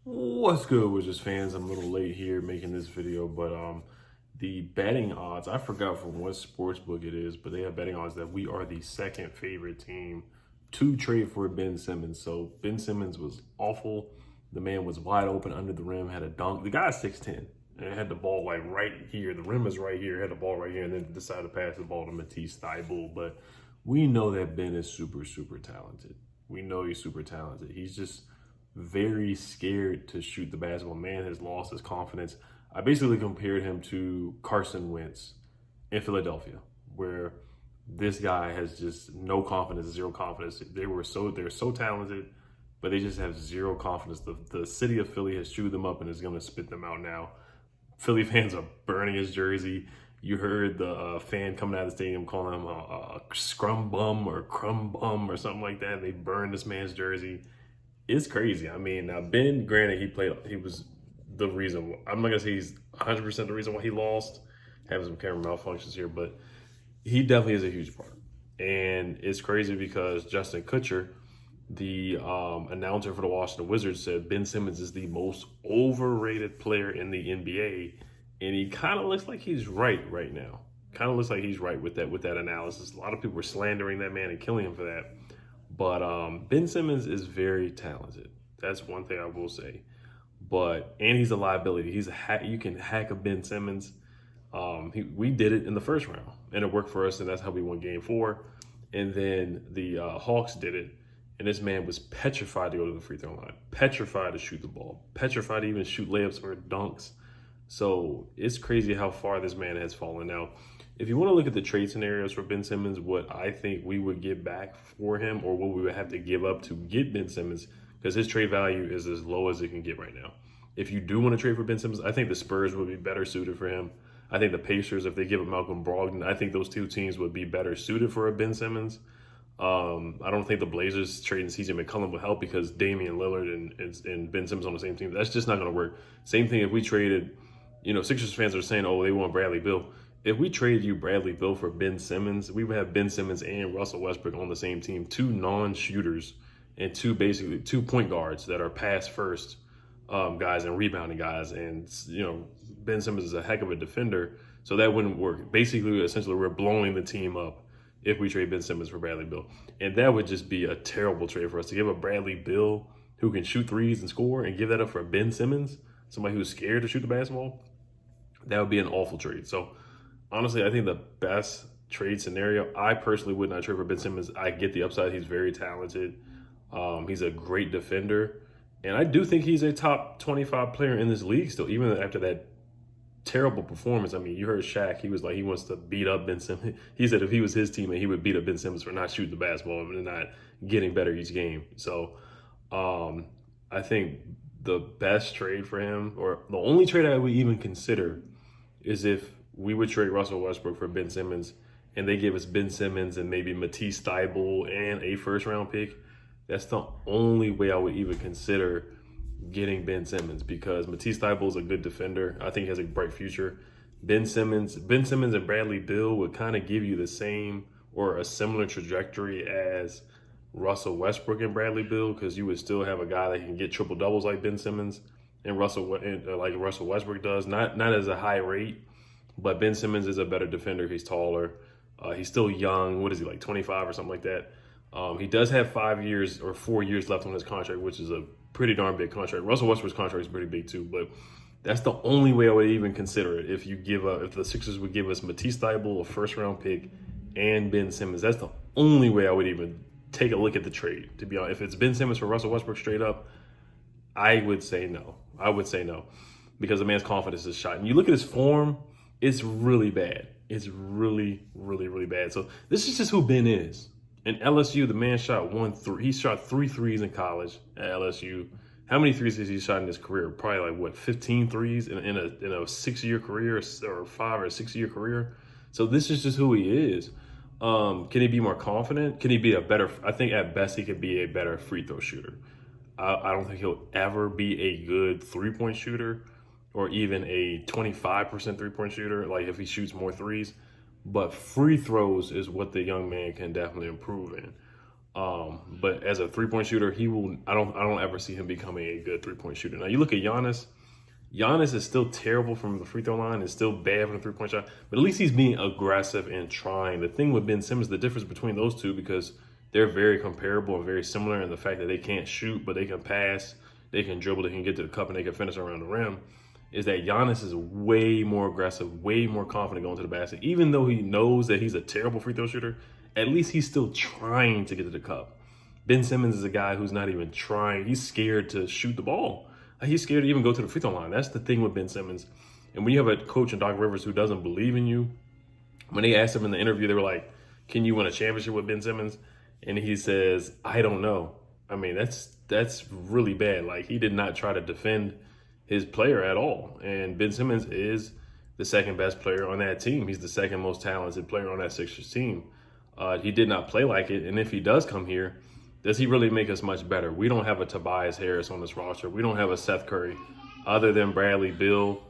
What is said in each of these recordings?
What's good, Wizards fans? I'm a little late here making this video, but the betting odds, I forgot from what sports book it is, but they have betting odds that we are the second favorite team to trade for Ben Simmons. So Ben Simmons was awful. The man was wide open under the rim, had a dunk. The guy's 6'10", and had the ball like right here. The rim is right here, had the ball right here, and then decided to pass the ball to Matisse Thybulle. But we know that Ben is super, super talented. We know he's super talented. He's just very scared to shoot the basketball. Man has lost his confidence. I basically compared him to Carson Wentz in Philadelphia, where this guy has just no confidence, zero confidence. They're so talented, but they just have zero confidence. The city of Philly has chewed them up and is going to spit them out now. Philly fans are burning his jersey. You heard the fan coming out of the stadium calling him a scrum bum or crumb bum or something like that. They burned this man's jersey. It's crazy. I mean, now Ben, granted, he was the reason. I'm not gonna say he's 100% the reason why he lost. Having some camera malfunctions here, but he definitely is a huge part. And it's crazy because Justin Kutcher, the announcer for the Washington Wizards, said Ben Simmons is the most overrated player in the NBA, and he kind of looks like he's right now. Kind of looks like he's right with that analysis. A lot of people were slandering that man and killing him for that. But Ben Simmons is very talented. That's one thing I will say. And he's a liability. You can hack a Ben Simmons. We did it in the first round, and it worked for us, and that's how we won Game 4. And then the Hawks did it, and this man was petrified to go to the free throw line, petrified to shoot the ball, petrified to even shoot layups or dunks. So it's crazy how far this man has fallen. Now, if you want to look at the trade scenarios for Ben Simmons, what I think we would get back for him or what we would have to give up to get Ben Simmons, because his trade value is as low as it can get right now. If you do want to trade for Ben Simmons, I think the Spurs would be better suited for him. I think the Pacers, if they give up Malcolm Brogdon, I think those two teams would be better suited for a Ben Simmons. I don't think the Blazers trading CJ McCollum will help because Damian Lillard and Ben Simmons on the same team. That's just not going to work. Same thing if we traded, Sixers fans are saying, oh, they want Bradley Beal. If we traded you Bradley Beal for Ben Simmons, we would have Ben Simmons and Russell Westbrook on the same team, two non-shooters and two point guards that are pass first guys and rebounding guys. And, Ben Simmons is a heck of a defender, so that wouldn't work. Basically, essentially, we're blowing the team up if we trade Ben Simmons for Bradley Beal. And that would just be a terrible trade for us to give a Bradley Beal who can shoot threes and score and give that up for Ben Simmons, somebody who's scared to shoot the basketball. That would be an awful trade. So, honestly, I think the best trade scenario, I personally would not trade for Ben Simmons. I get the upside. He's very talented. He's a great defender. And I do think he's a top 25 player in this league still, even after that terrible performance. I mean, you heard Shaq. He was like, he wants to beat up Ben Simmons. He said if he was his teammate, he would beat up Ben Simmons for not shooting the basketball and not getting better each game. So I think the best trade for him, or the only trade I would even consider, is if we would trade Russell Westbrook for Ben Simmons and they give us Ben Simmons and maybe Matisse Thybulle and a first round pick. That's the only way I would even consider getting Ben Simmons, because Matisse Thybulle is a good defender. I think he has a bright future. Ben Simmons and Bradley Beal would kind of give you the same or a similar trajectory as Russell Westbrook and Bradley Beal, because you would still have a guy that can get triple doubles like Ben Simmons and Russell Westbrook does. Not as a high rate, but Ben Simmons is a better defender. He's taller. He's still young. What is he, like 25 or something like that? He does have 5 years or 4 years left on his contract, which is a pretty darn big contract. Russell Westbrook's contract is pretty big too, but that's the only way I would even consider it. If the Sixers would give us Matisse Thybulle, a first round pick, and Ben Simmons, that's the only way I would even take a look at the trade. To be honest, if it's Ben Simmons for Russell Westbrook straight up, I would say no. Because the man's confidence is shot. And you look at his form, it's really bad. It's really, really, really bad. So this is just who Ben is. In LSU, the man shot 1-3. He shot 3 threes in college at LSU. How many threes has he shot in his career? Probably like 15 threes in a 6-year career or 5 or 6-year career. So this is just who he is. Can he be more confident? Can he be a better? I think at best he could be a better free throw shooter. I don't think he'll ever be a good 3-point shooter or even a 25% 3-point shooter. Like if he shoots more threes. But free throws is what the young man can definitely improve in. But as a 3-point shooter, he will. I don't ever see him becoming a good 3-point shooter. Now you look at Giannis. Giannis is still terrible from the free throw line. Is still bad from the 3-point shot. But at least he's being aggressive and trying. The thing with Ben Simmons, the difference between those two, because they're very comparable and very similar in the fact that they can't shoot, but they can pass, they can dribble, they can get to the cup, and they can finish around the rim, is that Giannis is way more aggressive, way more confident going to the basket. Even though he knows that he's a terrible free throw shooter, at least he's still trying to get to the cup. Ben Simmons is a guy who's not even trying. He's scared to shoot the ball. He's scared to even go to the free throw line. That's the thing with Ben Simmons. And when you have a coach in Doc Rivers who doesn't believe in you, when they asked him in the interview, they were like, can you win a championship with Ben Simmons? And he says, I don't know. I mean, that's really bad. Like, he did not try to defend his player at all. And Ben Simmons is the second best player on that team. He's the second most talented player on that Sixers team. He did not play like it. And if he does come here, does he really make us much better? We don't have a Tobias Harris on this roster. We don't have a Seth Curry other than Bradley Beal.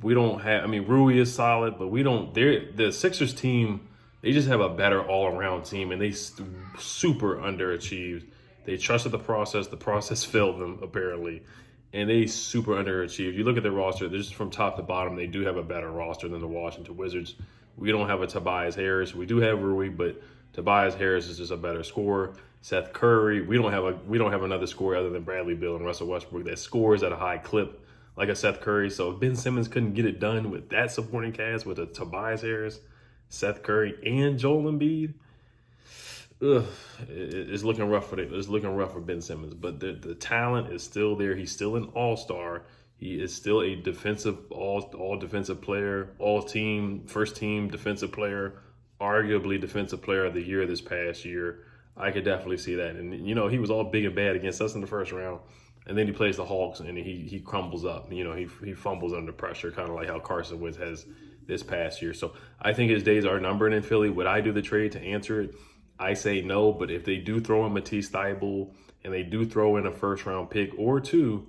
We don't have, I mean, Rui is solid, but we don't, the Sixers team, they just have a better all-around team, and they super underachieved. They trusted the process failed them, apparently, and they super underachieved. You look at their roster, just from top to bottom, they do have a better roster than the Washington Wizards. We don't have a Tobias Harris. We do have Rui, but Tobias Harris is just a better scorer. Seth Curry, we don't have another scorer other than Bradley Beal and Russell Westbrook that scores at a high clip like a Seth Curry. So if Ben Simmons couldn't get it done with that supporting cast, with a Tobias Harris, Seth Curry, and Joel Embiid, it's looking rough for Ben Simmons. But the talent is still there. He's still an all-star. He is still a defensive, all defensive player, first team defensive player, arguably defensive player of the year this past year. I could definitely see that. And, you know, he was all big and bad against us in the first round. And then he plays the Hawks and he crumbles up. You know, he fumbles under pressure, kind of like how Carson Wentz has this past year. So I think his days are numbered in Philly. Would I do the trade to answer it? I say no. But if they do throw in Matisse Thybulle and they do throw in a first-round pick or two,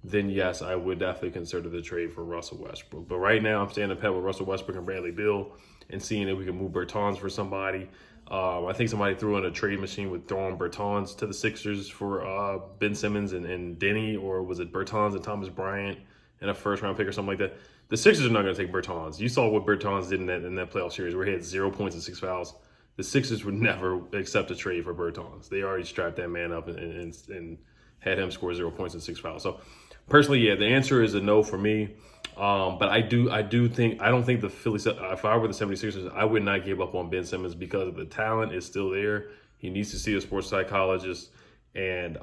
then yes, I would definitely consider the trade for Russell Westbrook. But right now, I'm standing pat with Russell Westbrook and Bradley Beal and seeing if we can move Bertans for somebody. I think somebody threw in a trade machine with throwing Bertans to the Sixers for Ben Simmons and Denny, or was it Bertans and Thomas Bryant and a first-round pick or something like that? The Sixers are not going to take Bertans. You saw what Bertans did in that playoff series where he had 0 points and 6 fouls. The Sixers would never accept a trade for Bertans. They already strapped that man up and had him score 0 points and 6 fouls. So personally, yeah, the answer is a no for me. But I don't think the Phillies, if I were the 76ers, I would not give up on Ben Simmons because the talent is still there. He needs to see a sports psychologist, and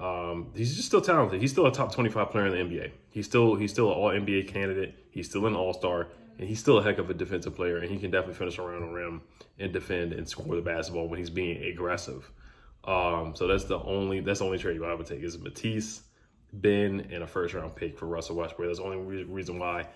he's just still talented. He's still a top 25 player in the NBA. He's still an all NBA candidate. He's still an all-star, and he's still a heck of a defensive player, and he can definitely finish around the rim and defend and score the basketball when he's being aggressive. So that's the only trade I would take is Matisse, Ben, and a first-round pick for Russell Westbrook. That's the only reason why.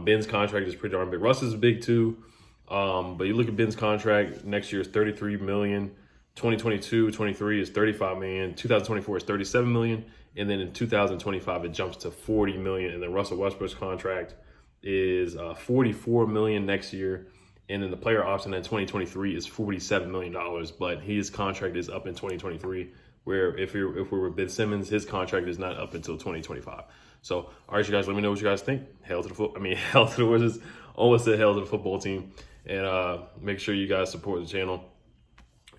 Ben's contract is pretty darn big. Russ is big too, but you look at Ben's contract, next year is $33 million. 2022-23 is $35 million. 2024 is $37 million. And then in 2025, it jumps to $40 million. And then Russell Westbrook's contract is $44 million next year. And then the player option in 2023 is $47 million. But his contract is up in 2023. Where if we're with Ben Simmons, his contract is not up until 2025. So, all right, you guys, let me know what you guys think. Hell to the Wizards. Almost said hell to the football team. And make sure you guys support the channel.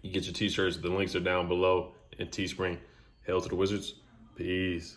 You get your t-shirts. The links are down below in Teespring. Hell to the Wizards. Peace.